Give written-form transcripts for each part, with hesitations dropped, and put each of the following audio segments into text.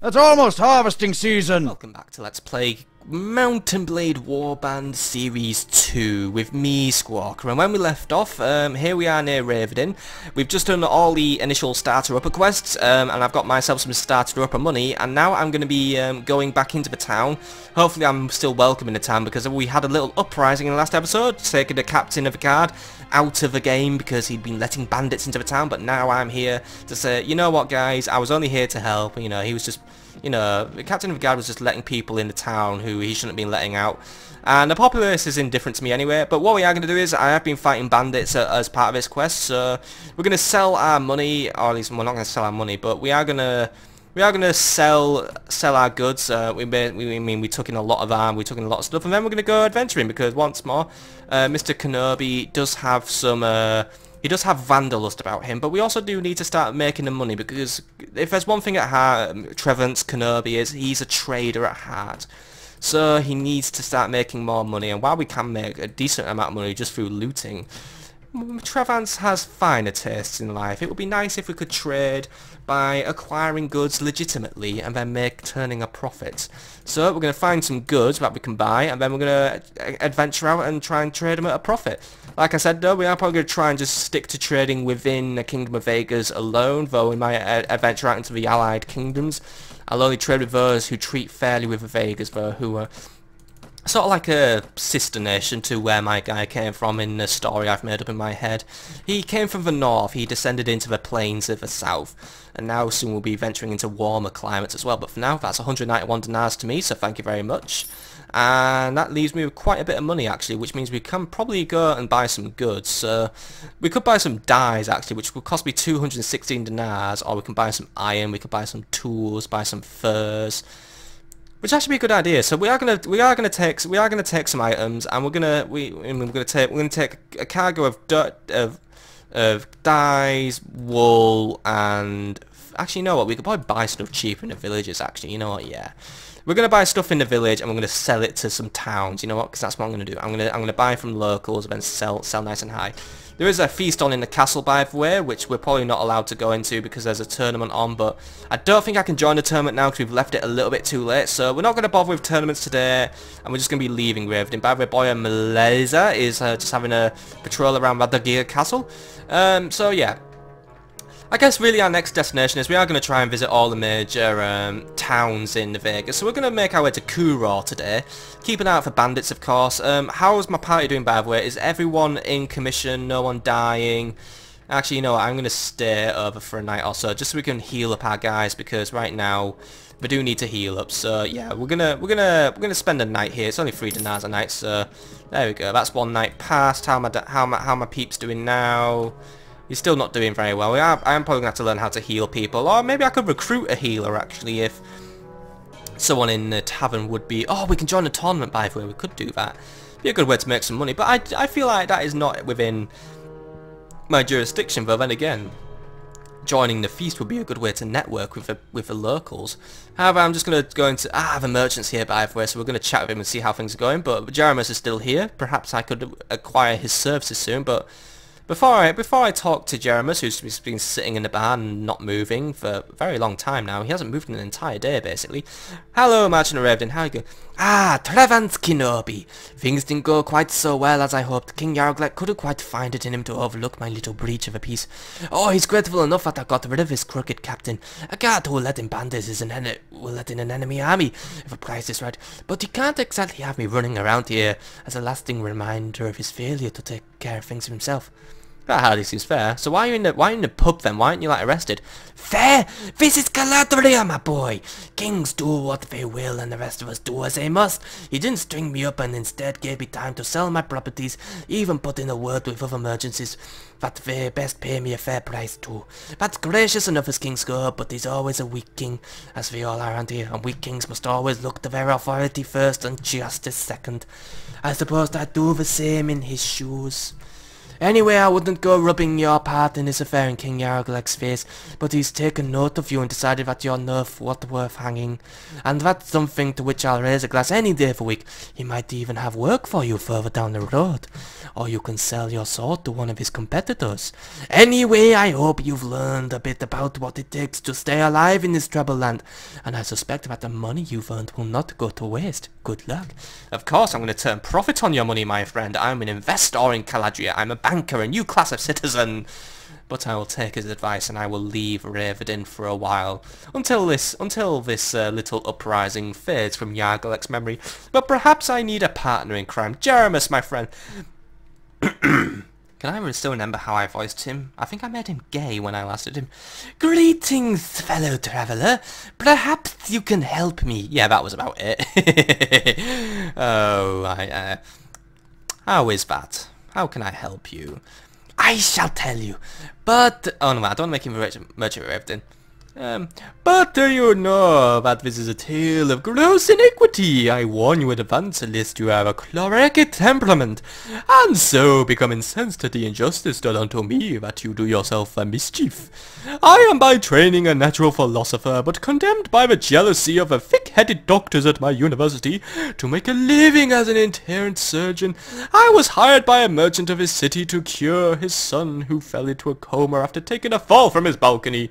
It's almost harvesting season! Welcome back to Let's Play Mountain Blade Warband Series 2 with me, Squawker. And when we left off, here we are near Rhodoks. We've just done all the initial starter upper quests, and I've got myself some starter upper money, and now I'm going to be going back into the town. Hopefully I'm still welcome in the town, because we had a little uprising in the last episode, taking the captain of the guard out of the game because he'd been letting bandits into the town, but now I'm here to say, you know what guys, I was only here to help. You know, he was just, you know, the captain of the guard was just letting people in the town who he shouldn't have been letting out. And the populace is indifferent to me anyway, but what we are going to do is, I have been fighting bandits as part of this quest, so we're going to sell our money, or at least we're not going to sell our money, but we are going to sell our goods. We took in a lot of arm, we took in a lot of stuff, and then we're going to go adventuring, because once more, Mr. Kenobi does have some, he does have Vandalust about him, but we also do need to start making the money, because if there's one thing at heart, Trevance Kenobi is, he's a trader at heart. So he needs to start making more money, and while we can make a decent amount of money just through looting, Trevance has finer tastes in life. It would be nice if we could trade by acquiring goods legitimately and then turning a profit. So we're going to find some goods that we can buy, and then we're going to adventure out and try and trade them at a profit. Like I said though, we are probably going to try and just stick to trading within the Kingdom of Vegas alone, though we might adventure out into the Allied Kingdoms. I'll only trade with those who treat fairly with the Vegas, though, who are sort of like a sister nation to where my guy came from in the story I've made up in my head. He came from the north, he descended into the plains of the south, and now soon we'll be venturing into warmer climates as well. But for now, that's 191 dinars to me, so thank you very much. And that leaves me with quite a bit of money actually, which means we can probably go and buy some goods. So we could buy some dyes actually, which would cost me 216 dinars, or we can buy some iron, we could buy some tools, buy some furs, which actually be a good idea. So we are gonna take some items, and we're gonna take a cargo of of dyes, wool, and actually, you know what? We could probably buy stuff cheap in the villages. Actually, you know what? Yeah. We're gonna buy stuff in the village, and we're gonna sell it to some towns. You know what? Because that's what I'm gonna do. I'm gonna buy from locals and then sell nice and high. There is a feast on in the castle, by the way, which we're probably not allowed to go into because there's a tournament on. But I don't think I can join the tournament now because we've left it a little bit too late. So we're not gonna bother with tournaments today, and we're just gonna be leaving Rhodoks. By the way, Boya Malaysia is just having a patrol around Rhodoks Castle. So yeah. I guess really our next destination is we are going to try and visit all the major towns in Vegas. So we're going to make our way to Kuro today. Keep an eye out for bandits, of course. How's my party doing, by the way? Is everyone in commission? No one dying? Actually, you know what? I'm going to stay over for a night or so, just so we can heal up our guys, because right now we do need to heal up. So yeah, we're gonna spend a night here. It's only 3 dinars a night, so there we go. That's one night past. How my peeps doing now? He's still not doing very well. I am probably going to have to learn how to heal people. Or maybe I could recruit a healer, actually, if someone in the tavern would be... Oh, we can join a tournament, by the way. We could do that. Be a good way to make some money. But I feel like that is not within my jurisdiction, though. Then again, joining the feast would be a good way to network with the locals. However, I'm just going to go into... the merchant's here, by the way, so we're going to chat with him and see how things are going. But Jaramus is still here. Perhaps I could acquire his services soon, but... Before I talk to Jaramus, who's been sitting in the barn and not moving for a very long time now, he hasn't moved in an entire day, basically. Hello, Merchant of Rhodoks, how are you going? Trevance Kenobi. Things didn't go quite so well as I hoped. King Yarglet couldn't quite find it in him to overlook my little breach of a peace. Oh, he's grateful enough that I got rid of his crooked captain. A guard who will let in bandits will let in an enemy army, if the price is right. But he can't exactly have me running around here as a lasting reminder of his failure to take care of things himself. That hardly seems fair. So why are you in the pub then? Why aren't you like arrested? Fair? This is Galadriel, my boy. Kings do what they will and the rest of us do as they must. He didn't string me up and instead gave me time to sell my properties, even put in a word with other merchants that they best pay me a fair price too. That's gracious enough as kings go, but he's always a weak king, as we all are around here, and weak kings must always look to their authority first and justice second. I suppose I'd do the same in his shoes. Anyway, I wouldn't go rubbing your part in this affair in King Yarglek's face, but he's taken note of you and decided that you're not worth hanging. And that's something to which I'll raise a glass any day of the week. He might even have work for you further down the road. Or you can sell your sword to one of his competitors. Anyway, I hope you've learned a bit about what it takes to stay alive in this troubled land, and I suspect that the money you've earned will not go to waste. Good luck. Of course I'm going to turn profit on your money, my friend. I'm an investor in Caladria. I'm a banker, a new class of citizen. But I will take his advice and I will leave Rivendell for a while, until this little uprising fades from Yarglek's memory. But perhaps I need a partner in crime. Jeremus, my friend. Can I still remember how I voiced him? I think I made him gay when I last did him. Greetings, fellow traveller. Perhaps you can help me. Yeah, that was about it. Oh, how is that? How can I help you? I shall tell you. But... oh no, I don't make him a merchant of everything. But do you know that this is a tale of gross iniquity? I warn you in advance, lest you have a choleric temperament, and so become incensed at the injustice done unto me, that you do yourself a mischief. I am by training a natural philosopher, but condemned by the jealousy of the thick-headed doctors at my university to make a living as an itinerant surgeon. I was hired by a merchant of his city to cure his son, who fell into a coma after taking a fall from his balcony.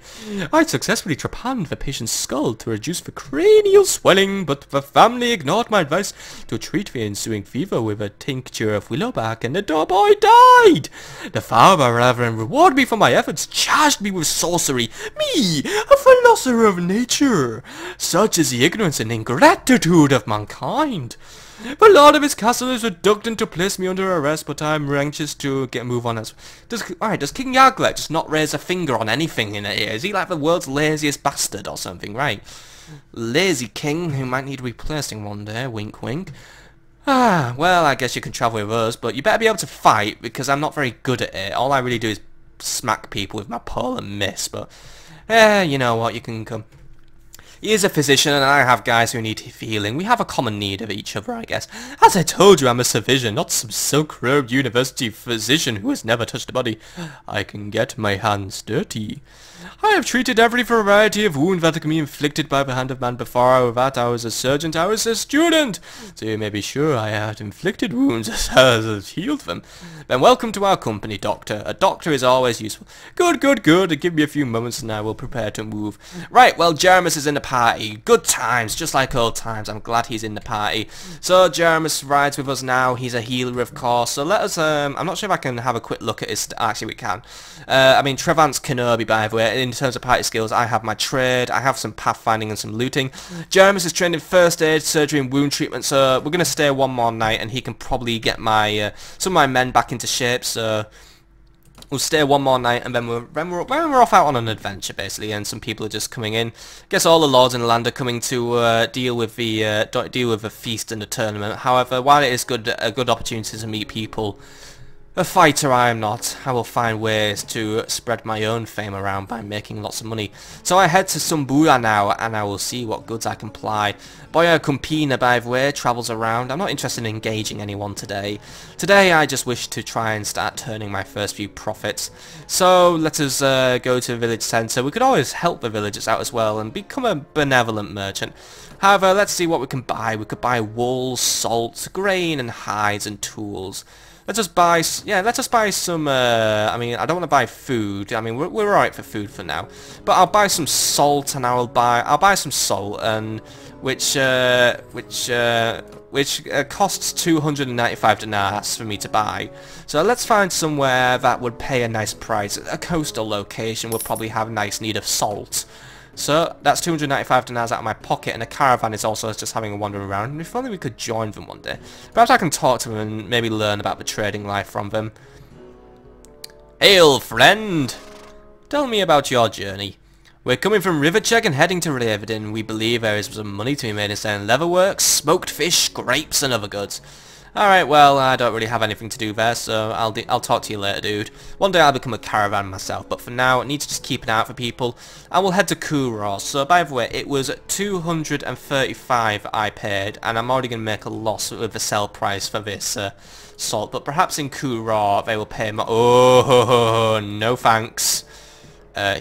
I successfully trepanned the patient's skull to reduce the cranial swelling, but the family ignored my advice to treat the ensuing fever with a tincture of willowbark, and the poor boy died. The father, rather than reward me for my efforts, charged me with sorcery. Me, a philosopher of nature. Such is the ignorance and ingratitude of mankind. The lord of his castle is reluctant to place me under arrest, but I'm anxious to move on. Does King Yarglek just not raise a finger on anything in here? Is he like the world's laziest bastard or something? Right. Lazy king who might need replacing one day. Wink wink. Ah, well, I guess you can travel with us, but you better be able to fight, because I'm not very good at it. All I really do is smack people with my pole and miss, but... you know what, you can come. He is a physician, and I have guys who need healing. We have a common need of each other, I guess. As I told you, I'm a civilian, not some silk-robed university physician who has never touched a body. I can get my hands dirty. I have treated every variety of wound that can be inflicted by the hand of man. Before that, I was a surgeon, I was a student. So you may be sure I had inflicted wounds as well as healed them. Then welcome to our company, Doctor. A doctor is always useful. Good, good, good. Give me a few moments and I will prepare to move. Right, well, Jeremus is in the party. Good times, just like old times. I'm glad he's in the party. So Jeremus rides with us now. He's a healer, of course. So let us, I'm not sure if I can have a quick look at his... Actually, we can. I mean, Trevance Kenobi, by the way. In terms of party skills, I have my trade, I have some pathfinding and some looting. Jeremus is trained in first aid, surgery and wound treatment, so we're going to stay one more night and he can probably get my some of my men back into shape, so we'll stay one more night and then we're off out on an adventure, basically, and some people are just coming in. Guess all the lords in the land are coming to deal with the feast and the tournament. However, while it is a good opportunity to meet people, a fighter I am not. I will find ways to spread my own fame around by making lots of money. So I head to Sumbuya now, and I will see what goods I can ply. Boya Kumpina, by the way, travels around. I'm not interested in engaging anyone today. Today I just wish to try and start turning my first few profits. So let us go to the village centre. We could always help the villagers out as well and become a benevolent merchant. However, let's see what we can buy. We could buy wool, salt, grain and hides and tools. Let's just buy, let's just buy some, I mean, I don't want to buy food. I mean, we're alright for food for now. But I'll buy some salt, and I'll buy some salt, and which costs 295 dinars for me to buy. So let's find somewhere that would pay a nice price. A coastal location would probably have a nice need of salt. So that's 295 dinars out of my pocket, and a caravan is also just having a wander around. And if only we could join them one day. Perhaps I can talk to them and maybe learn about the trading life from them. Hail, friend! Tell me about your journey. We're coming from Rivercheck and heading to Rivendell. We believe there is some money to be made in selling leatherworks, smoked fish, grapes and other goods. Alright, well, I don't really have anything to do there, so I'll talk to you later, dude. One day I'll become a caravan myself, but for now, I need to just keep an eye out for people. I will head to Kuros. So, by the way, it was 235 I paid, and I'm already going to make a loss with the sell price for this salt. But perhaps in Kuros, they will pay more. Oh, no thanks.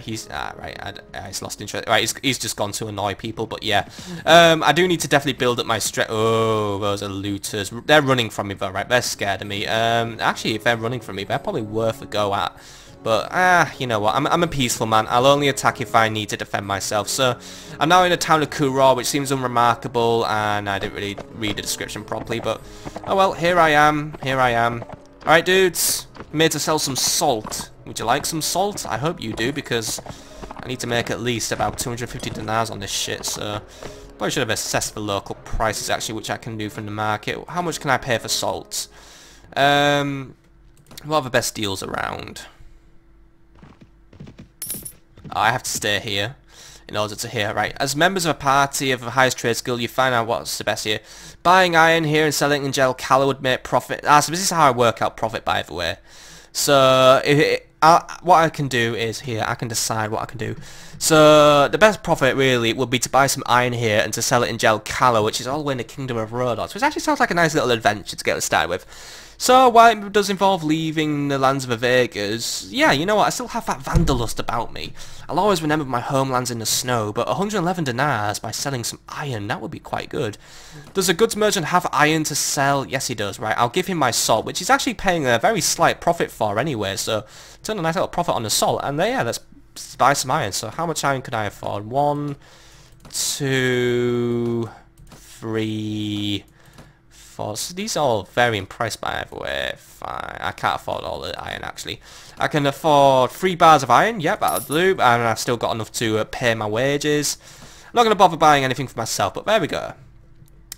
He's right. He's lost interest. Right, he's just gone to annoy people. But yeah, I do need to definitely build up my strength. Oh, those are looters. They're running from me though, right? They're scared of me. Actually, if they're running from me, they're probably worth a go at. But you know what? I'm a peaceful man. I'll only attack if I need to defend myself. So I'm now in the town of Kuro, which seems unremarkable, and I didn't really read the description properly. But oh well, here I am. Here I am. All right, dudes. I'm here to sell some salt. Would you like some salt? I hope you do, because I need to make at least about 250 dinars on this shit, so probably should have assessed the local prices actually, which I can do from the market. How much can I pay for salt? What are the best deals around? Oh, I have to stay here in order to hear. Right, as members of a party of the highest trade skill, you find out what's the best here. Buying iron here and selling in gel colour would make profit. So this is how I work out profit, by the way. So what I can do is here, I can decide what I can do. So the best profit really would be to buy some iron here and to sell it in gel colour, which is all the way in the kingdom of Rhodoks, which actually sounds like a nice little adventure to get started with. So while it does involve leaving the lands of the Vegas, yeah, you know what, I still have that Vandalust about me. I'll always remember my homelands in the snow, but 111 dinars by selling some iron, that would be quite good. Does a goods merchant have iron to sell? Yes, he does, right. I'll give him my salt, which he's actually paying a very slight profit for anyway, so turn a nice little profit on the salt, and yeah, let's buy some iron. So how much iron could I afford? 1, 2, 3... So these are all very impressed by the way. Fine. I can't afford all the iron actually. I can afford 3 bars of iron, yep, that'll do, and I've still got enough to pay my wages. I'm not going to bother buying anything for myself, but there we go.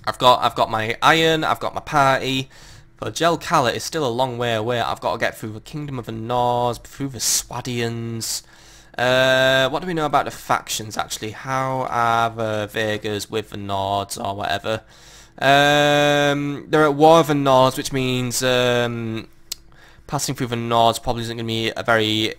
I've got my iron, I've got my party, but gel colour is still a long way away. I've got to get through the Kingdom of the Nords, through the Swadians. What do we know about the factions actually? How are the Vegas with the Nords or whatever? They're at war with the Nords, which means passing through the Nords probably isn't going to be a very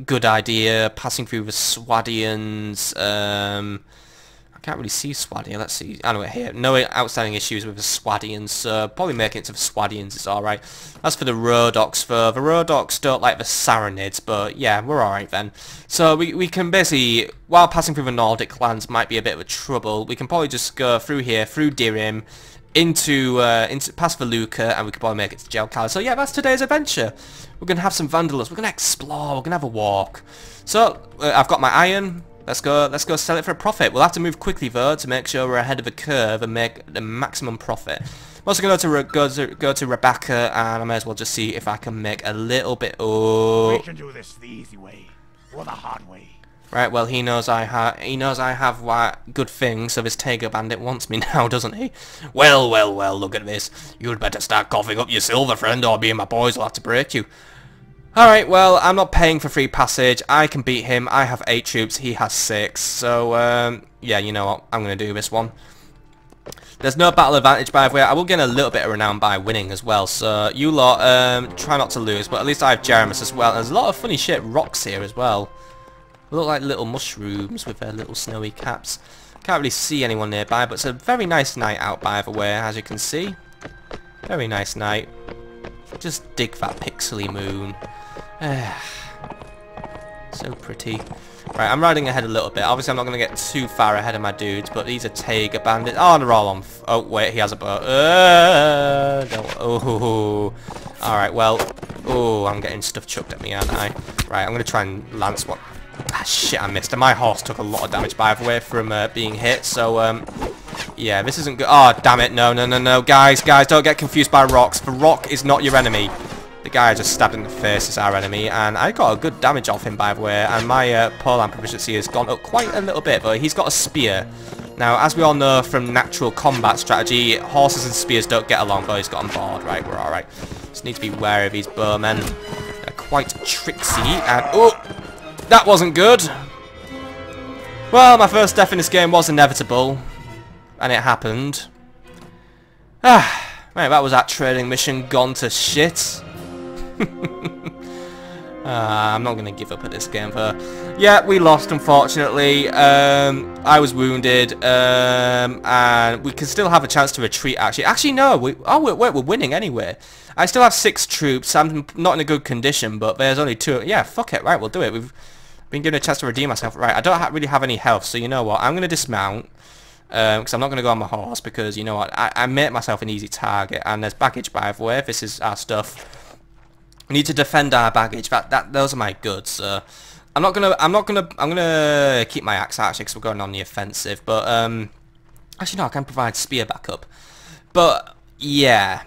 good idea. Passing through the Swadians, I can't really see Swadia. Let's see. Anyway, here, no outstanding issues with the Swadians, so probably making it to the Swadians is alright. As for the Rhodoks, the Rhodoks don't like the Saronids, but yeah, we're alright then. So we can basically, while passing through the Nordic lands might be a bit of a trouble, we can probably just go through here, through Dirim, into past Valuka, and we can probably make it to Jelkala. So yeah, that's today's adventure. We're going to have some Vandalus, we're going to explore, we're going to have a walk. So, I've got my iron. Let's go sell it for a profit. We'll have to move quickly though to make sure we're ahead of the curve and make the maximum profit. I'm also going to go to Rebecca, and I may as well just see if I can make a little bit. Oh, we can do this the easy way or the hard way. Right. Well, he knows I have good things, so this Tiger Bandit wants me now, doesn't he? Well, well, well. Look at this. You'd better start coughing up your silver, friend, or me and my boys will have to break you. Alright, well, I'm not paying for free passage. I can beat him. I have 8 troops. He has 6. So, yeah, you know what? I'm going to do this one. There's no battle advantage, by the way. I will gain a little bit of renown by winning as well. So, you lot, try not to lose. But at least I have Jeremus as well. There's a lot of funny shit rocks here as well. They look like little mushrooms with their little snowy caps. Can't really see anyone nearby, but it's a very nice night out, by the way, as you can see. Very nice night. Just dig that pixely moon. So pretty. Right, I'm riding ahead a little bit. Obviously, I'm not going to get too far ahead of my dudes, but these are Tiger Bandits. Oh, they're all on. Oh, wait, he has a bow. Oh. Alright, well. Oh, I'm getting stuff chucked at me, aren't I? Right, I'm going to try and lance one. Ah, shit, I missed. And my horse took a lot of damage, by the way, from being hit. So, yeah, this isn't good. Oh, damn it. No. Guys, don't get confused by rocks. The rock is not your enemy. The guy I just stabbed in the face is our enemy, and I got a good damage off him, by the way, and my Polearm proficiency has gone up quite a little bit, but he's got a spear. Now, as we all know from natural combat strategy, horses and spears don't get along, but he's got on board. Right, we're alright. Just need to be wary of these bowmen. They're quite tricksy, and... oh! That wasn't good! Well, my first death in this game was inevitable, and it happened. Right, that was that trading mission gone to shit. I'm not going to give up at this game. Yeah, we lost, unfortunately. I was wounded, and we can still have a chance to retreat, actually. Actually, no, we're winning anyway. I still have 6 troops. I'm not in a good condition, but there's only 2. Yeah, fuck it. Right, we'll do it. We've been given a chance to redeem myself. Right, I don't really have any health, so you know what? I'm going to dismount, because I'm not going to go on my horse, because, you know what? I made myself an easy target, and there's baggage, by the way. This is our stuff. We need to defend our baggage. Those are my goods. I'm gonna keep my axe actually because we're going on the offensive. But actually no, I can provide spear backup. But yeah,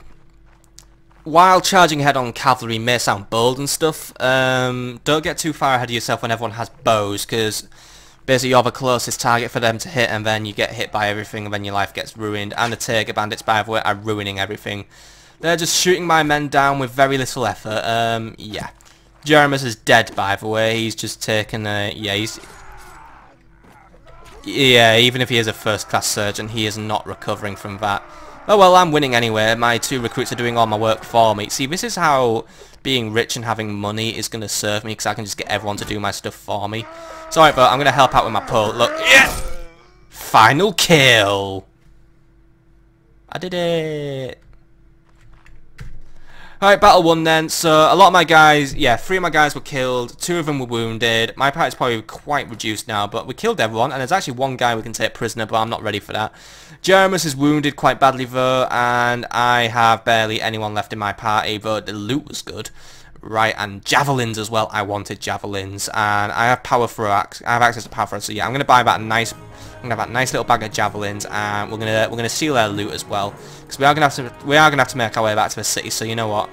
while charging ahead on cavalry may sound bold and stuff, don't get too far ahead of yourself when everyone has bows, because basically you're the closest target for them to hit, and then you get hit by everything, and then your life gets ruined. And the Tiger bandits, by the way, are ruining everything. They're just shooting my men down with very little effort. Yeah. Jeremus is dead, by the way. He's just taken a... Yeah, even if he is a first-class surgeon, he is not recovering from that. Oh well, I'm winning anyway. My 2 recruits are doing all my work for me. See, this is how being rich and having money is going to serve me, because I can just get everyone to do my stuff for me. Sorry, but I'm going to help out with my pull. Look. Yeah! Final kill! I did it! Alright, battle 1 then. So, a lot of my guys, yeah, 3 of my guys were killed, 2 of them were wounded. My party's probably quite reduced now, but we killed everyone, and there's actually 1 guy we can take prisoner, but I'm not ready for that. Jeremus is wounded quite badly though, and I have barely anyone left in my party, but the loot was good. Right, and javelins as well. I wanted javelins, and I have power throwax. I have access to power throwax, so yeah, I'm gonna buy that nice. I'm gonna have that nice little bag of javelins, and we're gonna steal their loot as well, because we are gonna have to make our way back to the city. So you know what?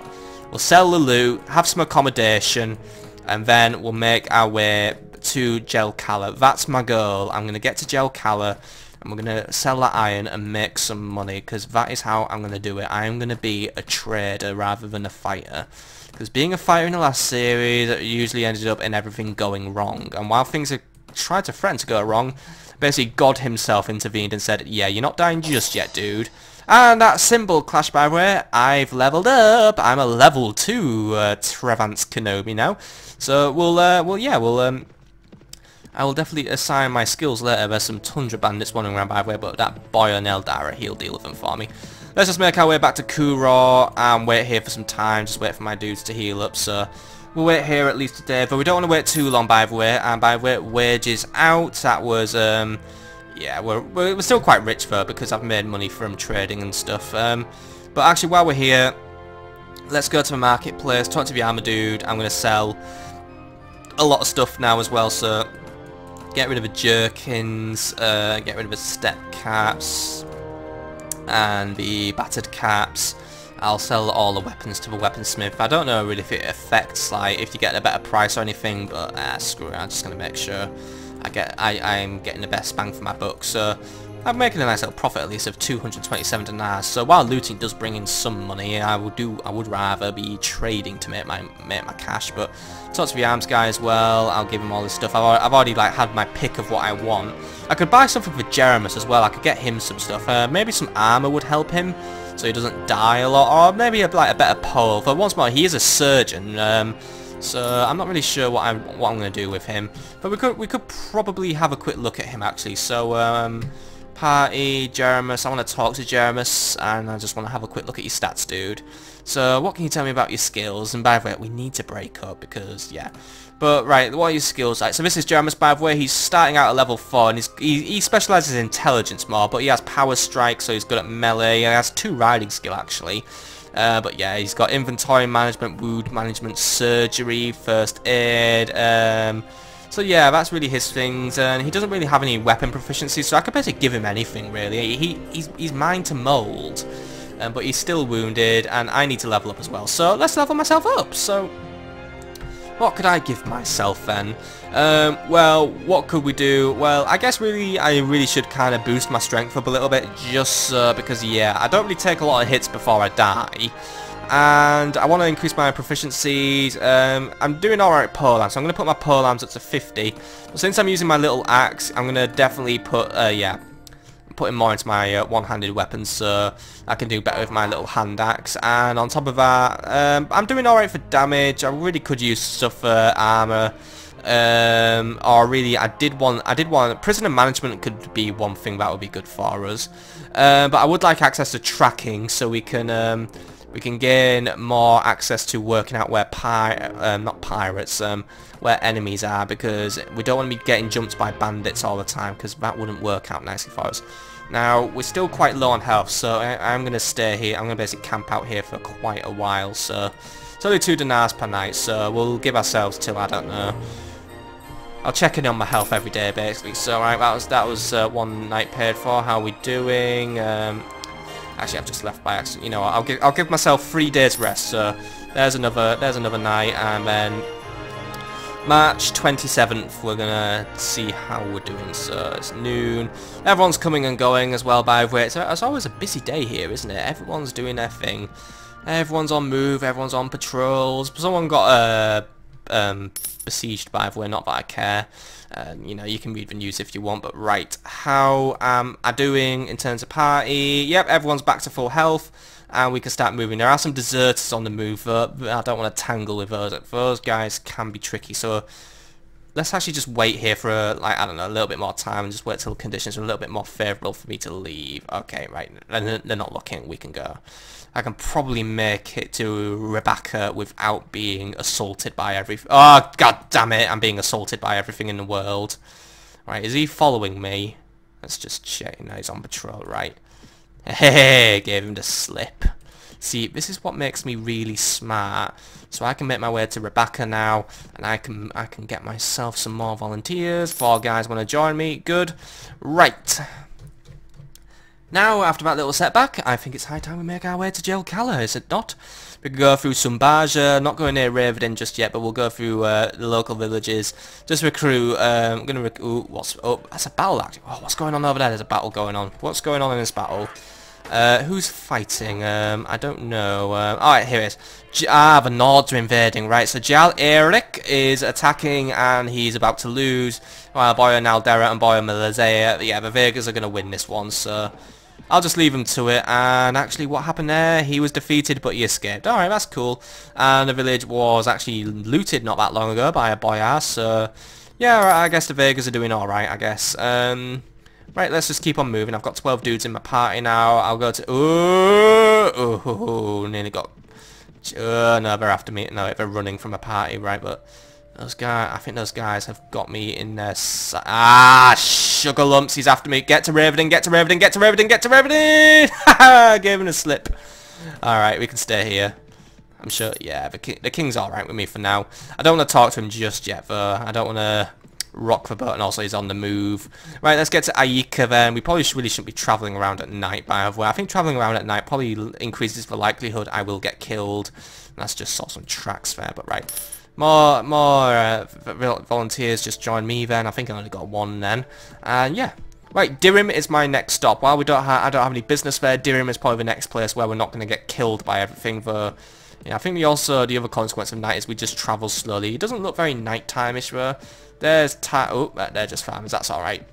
We'll sell the loot, have some accommodation, and then we'll make our way to Jelkala. That's my goal. I'm gonna get to Jelkala, and we're gonna sell that iron and make some money, because that is how I'm gonna do it. I am gonna be a trader rather than a fighter. Because being a fighter in the last series, it usually ended up in everything going wrong. And while things are tried to threaten to go wrong, basically God himself intervened and said, yeah, you're not dying just yet, dude. And that symbol clash, by the way, I've leveled up. I'm a level 2 Trevance Kenobi now. So I will definitely assign my skills later. There's some Tundra bandits wandering around, by the way, but that boy on Eldara, he'll deal with them for me. Let's just make our way back to Kuro and wait here for some time. Just wait for my dudes to heal up. So we'll wait here at least today, but we don't want to wait too long, by the way. And by the way, wages out. That was yeah, we're still quite rich though, because I've made money from trading and stuff. But actually, while we're here, let's go to the marketplace, talk to the armor dude. I'm gonna sell a lot of stuff now as well. So get rid of the jerkins, get rid of the step caps and the battered caps. I'll sell all the weapons to the weaponsmith. I don't know really if it affects, like, if you get a better price or anything, but screw it, I'm just gonna make sure I'm getting the best bang for my buck. So I'm making a nice little profit at least of 227 dinars. So while looting does bring in some money, I would rather be trading to make my cash. But talk to the arms guy as well. I'll give him all this stuff. I've already like had my pick of what I want. I could buy something for Jeremus as well. I could get him some stuff. Maybe some armor would help him, so he doesn't die a lot, or maybe like a better pole. But once more, he is a surgeon, so I'm not really sure what I'm going to do with him. But we could probably have a quick look at him actually. So party Jeremus. I want to talk to Jeremus, and I just want to have a quick look at your stats, dude. So what can you tell me about your skills? And by the way, we need to break up because yeah. But right, what are your skills like? So this is Jeremus, by the way. He's starting out at level 4, and he specialises in intelligence more, but he has power strike, so he's good at melee. He has 2 riding skill actually. But yeah, he's got inventory management, wound management, surgery, first aid. So yeah, that's really his things, and he doesn't really have any weapon proficiency, so I could basically give him anything really. He's mine to mould, but he's still wounded, and I need to level up as well. So let's level myself up. So what could I give myself then? Well, what could we do? Well, I guess I really should kind of boost my strength up a little bit, just because yeah, I don't really take a lot of hits before I die. And I want to increase my proficiencies. I'm doing alright at polearms, so I'm going to put my polearms up to 50. But since I'm using my little axe, I'm going to definitely put, yeah, putting more into my one-handed weapons, so I can do better with my little hand axe. And on top of that, I'm doing alright for damage. I really could use stuff for armor. Or really, I did want prisoner management could be one thing that would be good for us. But I would like access to tracking, so we can gain more access to working out where not pirates, where enemies are, because we don't want to be getting jumped by bandits all the time, because that wouldn't work out nicely for us. Now, we're still quite low on health, so I'm going to stay here. I'm going to basically camp out here for quite a while, so it's only 2 dinars per night, so we'll give ourselves till, I don't know. I'll check in on my health every day, basically. So, right, that was 1 night paid for. How are we doing? Actually, I've just left by accident. You know what? I'll give myself 3 days rest. So there's another night, and then March 27th we're gonna see how we're doing. So it's noon. Everyone's coming and going as well. By the way, it's always a busy day here, isn't it? Everyone's doing their thing. Everyone's on move. Everyone's on patrols. Someone got besieged, by the way. Not that I care. You know, you can read the news if you want, but right, how am I doing in terms of party? Yep, everyone's back to full health, and we can start moving. There are some deserters on the move, but I don't want to tangle with those. Those guys can be tricky, so let's actually just wait here for, like, I don't know, a little bit more time, and just wait till conditions are a little bit more favourable for me to leave. Okay, right, they're not looking, we can go. I can probably make it to Rebecca without being assaulted by everything. Oh, god damn it, I'm being assaulted by everything in the world. Right, is he following me? Let's just check. No, he's on patrol, right. Hey, gave him the slip. See, this is what makes me really smart. So I can make my way to Rebecca now, and I can get myself some more volunteers. 4 guys want to join me. Good. Right. Now, after that little setback, I think it's high time we make our way to Jelcala, is it not? We can go through Sumbaja, not going near Raven just yet, but we'll go through the local villages. Just recruit, ooh, that's a battle actually. Oh, what's going on over there? There's a battle going on. What's going on in this battle? Who's fighting? I don't know. Alright, here it is. The Nords are invading, right? So Jal Eric is attacking, and he's about to lose. While Boya Naldera and Boya Malazea, yeah, the Vegas are going to win this one, so I'll just leave him to it. And actually, what happened there? He was defeated, but he escaped. Alright, that's cool. And the village was actually looted not that long ago by a Boyar, so yeah, I guess the Vegas are doing alright, I guess. Right, let's just keep on moving. I've got 12 dudes in my party now. I'll go to... Oh, nearly got... no, they're after me. No, they're running from a party, right, but... Those guys... I think those guys have got me in their... Sugar lumps, he's after me. Get to Raven, get to Raven, get to Raven, get to Raven! Haha, gave him a slip. Alright, we can stay here. I'm sure, yeah, the king's alright with me for now. I don't want to talk to him just yet, though. I don't want to... rock the boat, and also he's on the move. Right, let's get to Ayika then. We probably really shouldn't be travelling around at night, by the way. I think travelling around at night probably increases the likelihood I will get killed. That's just saw some tracks there, but right. More volunteers just join me then. I think I only got 1 then. And yeah. Right, Dirim is my next stop. While I don't have any business there, Dirim is probably the next place where we're not going to get killed by everything, though. Yeah, I think the other consequence of night is we just travel slowly. It doesn't look very nighttime-ish, though. There's oh, they're just farmers. That's all right.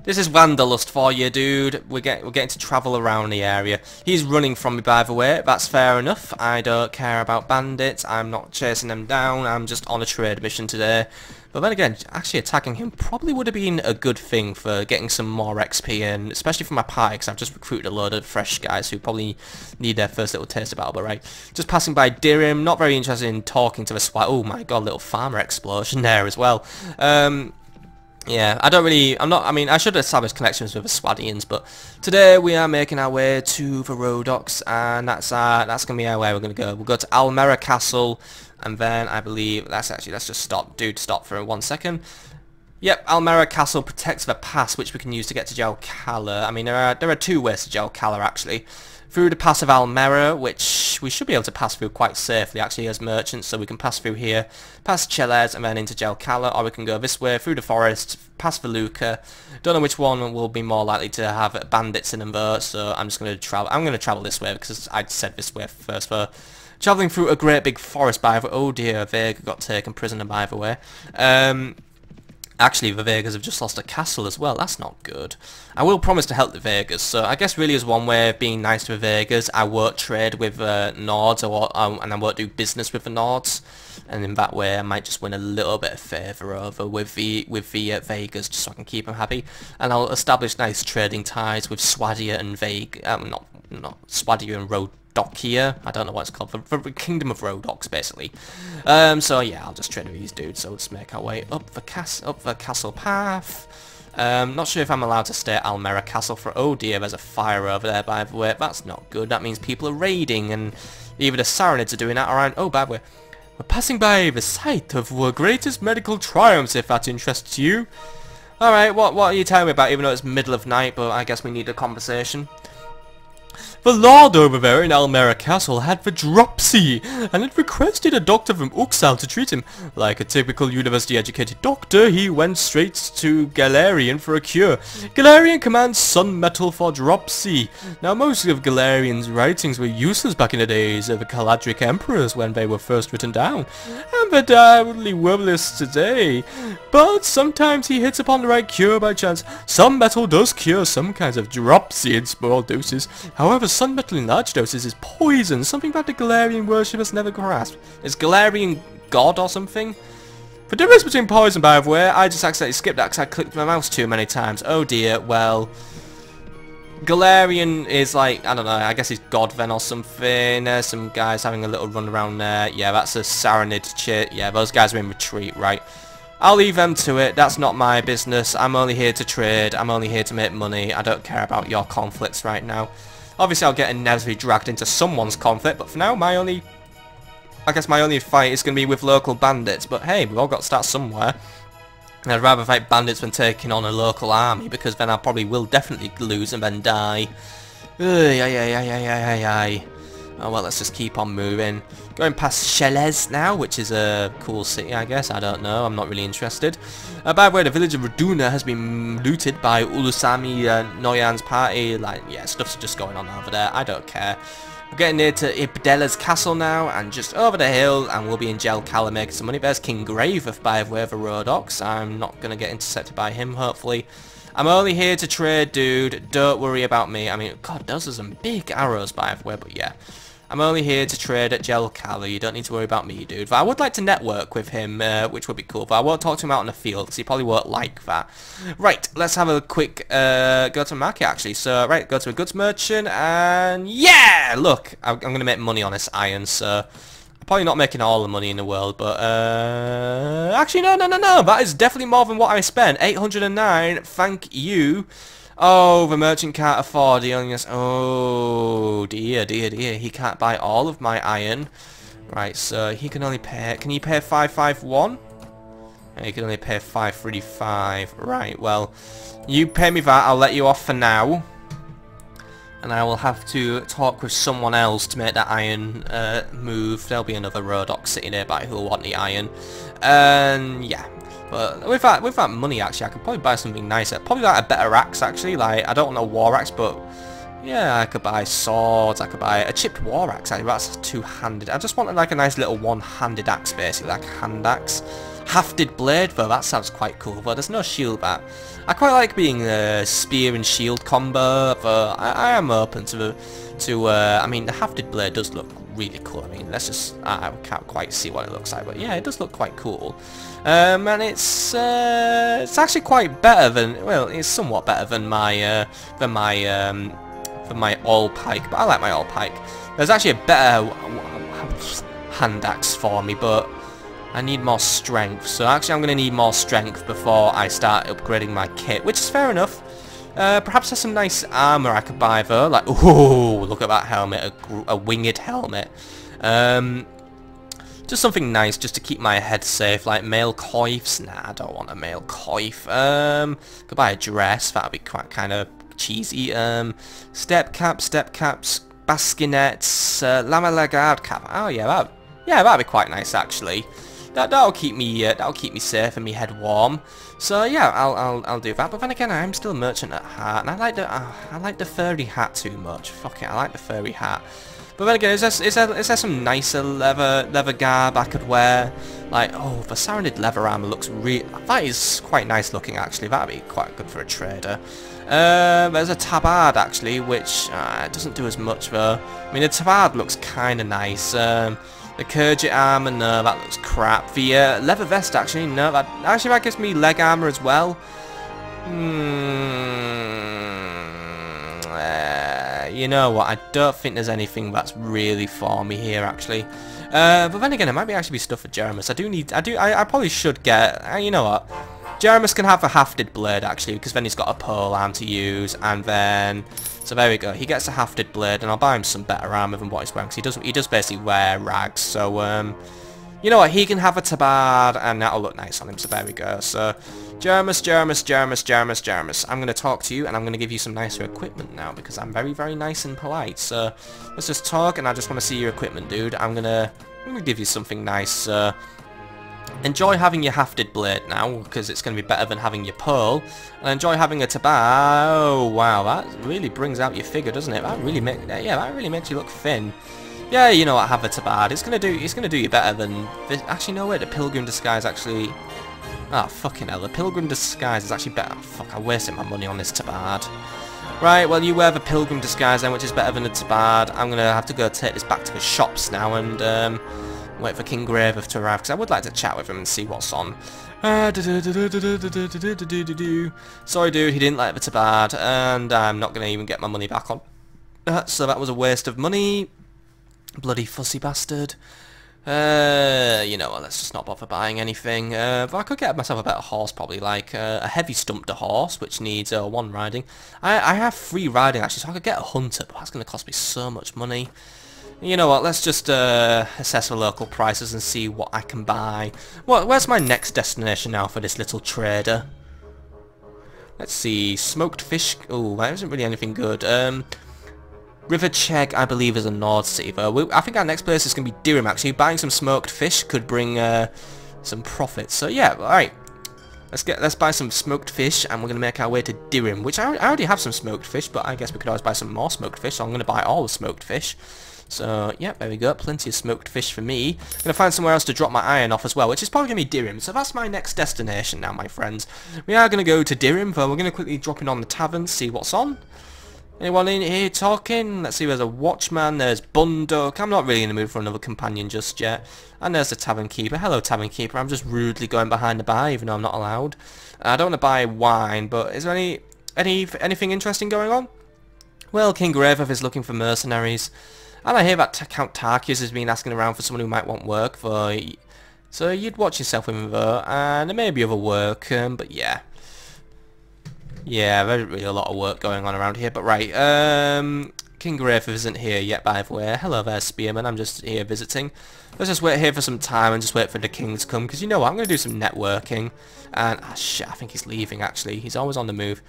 This is Wanderlust for you, dude. We're getting to travel around the area. He's running from me, by the way. That's fair enough. I don't care about bandits. I'm not chasing them down. I'm just on a trade mission today. But then again, actually attacking him probably would have been a good thing for getting some more XP, and especially for my party, because I've just recruited a load of fresh guys who probably need their first little taste of battle. But right, just passing by Dirim, not very interested in talking to the SWAT. Oh my god, little farmer explosion there as well. Yeah, I mean, I should establish connections with the Swadians, but today we are making our way to the Rhodoks, and that's going to be our way we're going to go. We'll go to Almera Castle, and then I believe, let's just stop. Dude, stop for 1 second. Yep, Almera Castle protects the pass, which we can use to get to Jelcala. I mean, there are 2 ways to Jelcala, actually. Through the pass of Almera, which we should be able to pass through quite safely, actually, as merchants, so we can pass through here, past Cheles, and then into Jelcala, or we can go this way, through the forest, past Veluca. Don't know which one will be more likely to have bandits in them, though, so I'm just going to travel. I'm going to travel this way, because I said this way first, though. Travelling through a great big forest, by the way. Oh dear, Vega got taken prisoner, by the way. Actually, the Vegas have just lost a castle as well. That's not good. I will promise to help the Vegas, so I guess really is one way of being nice to the Vegas. I won't trade with Nords, and I won't do business with the Nords. And in that way, I might just win a little bit of favour over with the Vegas, just so I can keep them happy. And I'll establish nice trading ties with Swadia and not Swadia and Rhodokia. I don't know what it's called. The Kingdom of Rhodoks, basically. So yeah, I'll just trade with these dudes. So let's make our way up the castle path. Not sure if I'm allowed to stay at Almera Castle for... Oh dear, there's a fire over there, by the way. That's not good. That means people are raiding, and either the Saronids are doing that, or oh, by the way, we're passing by the site of our greatest medical triumphs, if that interests you. Alright, what are you telling me about, even though it's middle of night, but I guess we need a conversation. The Lord over there in Almera Castle had the dropsy, and had requested a doctor from Uxal to treat him. Like a typical university-educated doctor, he went straight to Galarian for a cure. Galarian commands sun metal for dropsy. Now, most of Galarian's writings were useless back in the days of the Caladric emperors when they were first written down, and they're doubly worthless today. But sometimes he hits upon the right cure by chance. Sun metal does cure some kinds of dropsy in small doses. However, sun metal in large doses is poison, something that the Galarian worshippers never grasped. Is Galarian god or something? The difference between poison, by the way, I just accidentally skipped that because I clicked my mouse too many times. Oh dear, well... Galarian is like, I don't know, I guess he's god then or something. There's some guys having a little run around there. Yeah, that's a Saronid chit. Yeah, those guys are in retreat, right. I'll leave them to it. That's not my business. I'm only here to trade. I'm only here to make money. I don't care about your conflicts right now. Obviously, I'll get inevitably dragged into someone's conflict, but for now, I guess my only fight is going to be with local bandits. But hey, we've all got to start somewhere. And I'd rather fight bandits than taking on a local army, because then I probably will definitely lose and then die. Oh well, let's just keep on moving. Going past Shelez now, which is a cool city, I guess. I don't know. I'm not really interested. By the way, the village of Raduna has been looted by Ulusami Noyan's party. Like, yeah, stuff's just going on over there. I don't care. We're getting near to Ibdela's castle now, and just over the hill, and we'll be in Jelkala making some money. There's King Graveth, by the way, of the Rhodoks. I'm not going to get intercepted by him, hopefully. I'm only here to trade, dude. Don't worry about me. I mean, God, those are some big arrows, by the way, but yeah. I'm only here to trade at Jelkala. You don't need to worry about me, dude. But I would like to network with him, which would be cool. But I won't talk to him out in the field, because he probably won't like that. Right, let's have a quick go to market, actually. So, right, go to a goods merchant, and yeah! Look, I'm going to make money on this iron, so... I'm probably not making all the money in the world, but, actually, no. That is definitely more than what I spent. 809, thank you. Oh, the merchant can't afford the only... Oh, dear. He can't buy all of my iron. Right, so he can only pay... Can he pay 551? And he can only pay 535. Right, well, you pay me that. I'll let you off for now. And I will have to talk with someone else to make that iron move. There'll be another Rhodoks sitting nearby who'll want the iron. And, yeah. But with that money, actually, I could probably buy something nicer. Probably like a better axe, actually. Like, I don't want a war axe, but yeah, I could buy swords. I could buy a chipped war axe. Actually, that's two-handed. I just wanted like a nice little one-handed axe, basically, like a hand axe. Hafted blade, though, that sounds quite cool. But there's no shield back. I quite like being a spear and shield combo, but I am open to I mean, the hafted blade does look really cool. I mean, let's just, I can't quite see what it looks like, but yeah, it does look quite cool. And it's actually quite better than, well, it's somewhat better than my all pike, but I like my all pike. There's actually a better hand axe for me, but I need more strength. So actually I'm going to need more strength before I start upgrading my kit, which is fair enough. Perhaps there's some nice armor I could buy though. Like, oh, look at that helmet, a winged helmet. Just something nice just to keep my head safe, like mail coifs. Nah, I don't want a mail coif. Could buy a dress, that'd be quite kind of cheesy. Step caps, baskinets, lama lagarde cap. Oh yeah, that'd be quite nice actually. that'll keep me safe and me head warm. So yeah, I'll do that. But then again, I'm still a merchant at heart, and I like the furry hat too much. Fuck it, I like the furry hat. But then again, is there some nicer leather garb I could wear? Like, oh, the Saranid leather armor looks that is quite nice looking actually. That'd be quite good for a trader. There's a tabard actually, which doesn't do as much though. I mean, the tabard looks kind of nice. The Kurgit armor, no, that looks crap. The leather vest actually, no, that gives me leg armor as well. You know what? I don't think there's anything that's really for me here actually. But then again, it might actually be stuff for Jeramus. I probably should get. You know what? Jeramus can have a hafted blade actually, because then he's got a pole arm to use, and then so there we go. He gets a hafted blade, and I'll buy him some better armor than what he's wearing, because he does basically wear rags. So you know what? He can have a tabard, and that'll look nice on him. So there we go. So Jeramus. I'm going to talk to you, and I'm going to give you some nicer equipment now, because I'm very, very nice and polite. So let's just talk, and I just want to see your equipment, dude. I'm gonna give you something nice. Enjoy having your hafted blade now, because it's going to be better than having your pole. And enjoy having a tabard. Oh wow, that really brings out your figure, doesn't it? That really makes you look thin. Yeah, you know what? Have a tabard. It's gonna do you better than this. Actually, no wait. The pilgrim disguise actually. Ah, fucking hell. The pilgrim disguise is actually better. Fuck, I wasted my money on this tabard. Right, well, you wear the pilgrim disguise then, which is better than the tabard. I'm gonna have to go take this back to the shops now and wait for King Graver to arrive, because I would like to chat with him and see what's on. Sorry, dude, he didn't like the tabard, and I'm not gonna even get my money back on. So that was a waste of money. Bloody fussy bastard. You know what, let's just not bother buying anything. But I could get myself a better horse probably, like a heavy stumped horse, which needs 1 riding. I have 3 riding actually, so I could get a hunter, but that's going to cost me so much money. You know what, let's just assess the local prices and see what I can buy. Where's my next destination now for this little trader? Let's see, smoked fish. Oh, that isn't really anything good. River Chegg, I believe, is a Nord City, though. I think our next place is going to be Dirham, actually. Buying some smoked fish could bring some profits. So, yeah, alright. Let's buy some smoked fish, and we're going to make our way to Dirham, which I already have some smoked fish, but I guess we could always buy some more smoked fish, so I'm going to buy all the smoked fish. So, yeah, there we go. Plenty of smoked fish for me. I'm going to find somewhere else to drop my iron off as well, which is probably going to be Dirham. So that's my next destination now, my friends. We are going to go to Dirham, but we're going to quickly drop in on the tavern, see what's on. Anyone in here talking? Let's see, there's a watchman, there's Bunduk. I'm not really in the mood for another companion just yet. And there's the tavern keeper. Hello, tavern keeper. I'm just rudely going behind the bar, even though I'm not allowed. I don't want to buy wine, but is there anything interesting going on? Well, King Graver is looking for mercenaries. And I hear that Count Tarkius has been asking around for someone who might want work. So you'd watch yourself with him though. And there may be other work, but yeah. Yeah, there's really a lot of work going on around here, but right, King Graver isn't here yet, by the way. Hello there, Spearman, I'm just here visiting. Let's just wait here for some time and just wait for the king to come, because you know what, I'm going to do some networking. And, ah shit, I think he's leaving, actually. He's always on the move.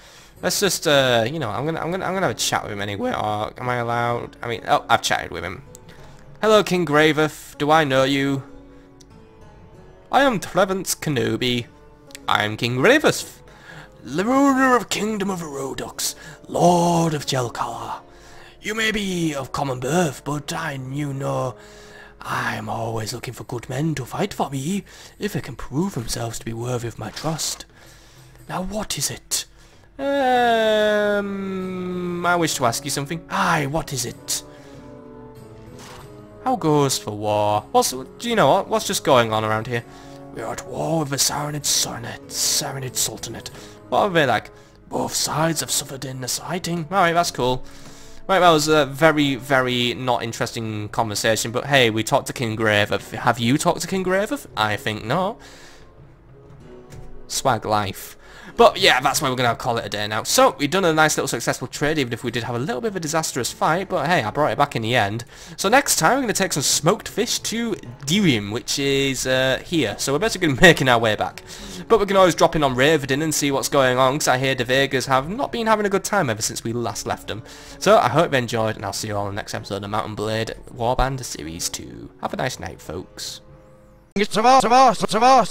Let's just, you know, I'm gonna have a chat with him anyway, or am I allowed? I mean, oh, I've chatted with him. Hello, King Graver, do I know you? I am Trevance Kenobi. I am King Graver, the ruler of Kingdom of Rhodoks, Lord of Jelkala. You may be of common birth, but you know, I'm always looking for good men to fight for me, if they can prove themselves to be worthy of my trust. Now what is it? I wish to ask you something. Aye, what is it? How goes for war? Do you know what? What's just going on around here? We are at war with the Saranid Sultanate. What are they like? Both sides have suffered in this fighting. Alright, that's cool. Right, that was a very, very not interesting conversation, but hey, we talked to King Graver. Have you talked to King Graver? I think not. Swag life. But yeah, that's why we're going to call it a day now. So, we've done a nice little successful trade, even if we did have a little bit of a disastrous fight. But hey, I brought it back in the end. So next time, we're going to take some smoked fish to Dirham, which is here. So we're basically making our way back. But we can always drop in on Raven and see what's going on, because I hear the Vegas have not been having a good time ever since we last left them. So I hope you enjoyed, and I'll see you all in the next episode of Mountain Blade Warband Series 2. Have a nice night, folks. Trevance,